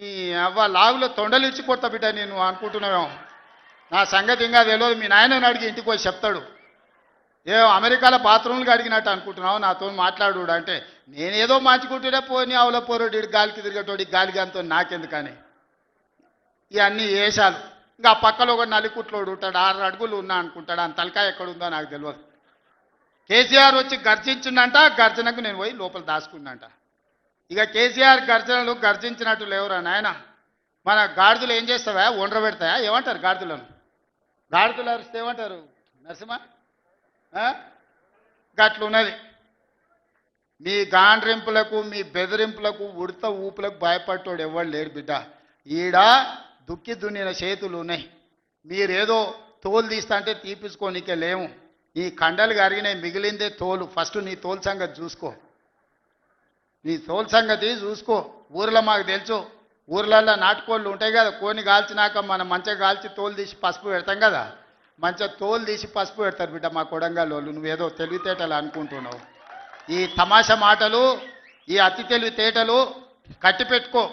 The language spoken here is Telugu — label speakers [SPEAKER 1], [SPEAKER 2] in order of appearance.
[SPEAKER 1] ఈ అవ్వ లాగులో తొండలు ఇచ్చి కొత్త బిడ్డ నేను అనుకుంటున్నావేమో. నా సంగతి ఇంకా తెలియదు. మీ నాయనని అడిగి ఇంటికి పోయి చెప్తాడు. ఏ అమెరికాలో బాత్రూమ్లు అడిగినట్టు అనుకుంటున్నావు నాతో మాట్లాడు అంటే, నేనేదో మంచుకుంటుండే పోని ఆవుల పోరోడి గాలికి తిరిగేటోడి గాలికి అంతో నాకెందుకని ఇవన్నీ వేషాలు. ఇంకా ఆ పక్కలో ఒక నలికుట్లోడు ఉంటాడు, 6 అడుగులు ఉన్నా అనుకుంటాడు. ఆ తలకాయ ఎక్కడుందో నాకు తెలియదు. కేసీఆర్ వచ్చి గర్జించిందంట, గర్జనకు నేను పోయి లోపల దాచుకున్నంట. ఇక కేసీఆర్ గర్జనలు గర్జించినట్టు లేవురా నాయన. మన గాడిదలు ఏం చేస్తావా, ఒండ్ర పెడతాయా, ఏమంటారు గాడిదలను? గాడిదలు అరిస్తే ఏమంటారు నరసింహ? గట్లున్నది. మీ గాండ్రింపులకు మీ బెదిరింపులకు ఉడత ఊపులకు భయపడ్డాడు ఎవరు లేడు బిడ్డ. ఈడ దుక్కి దున్నిన చేతులు ఉన్నాయి. మీరేదో తోలు తీస్తా అంటే తీపించుకోనికే లేము. ఈ కండలు కరిగినాయి, మిగిలిందే తోలు. ఫస్ట్ నీ తోలు సంగతి చూసుకో, నీ తోలు సంగతి చూసుకో. ఊర్లో మాకు తెలుసు, ఊర్లల్లో నాటుకోళ్ళు ఉంటాయి కదా, కోని కాల్చినాక మనం మంచిగా కాల్చి తోలు తీసి పసుపు పెడతాం కదా, మంచిగా తోలు తీసి పసుపు పెడతారు బిడ్డ మా కొడంగల్ వాళ్ళు. నువ్వేదో తెలివితేటలు అనుకుంటున్నావు. ఈ తమాషా మాటలు, ఈ అతి తెలివితేటలు కట్టిపెట్టుకో.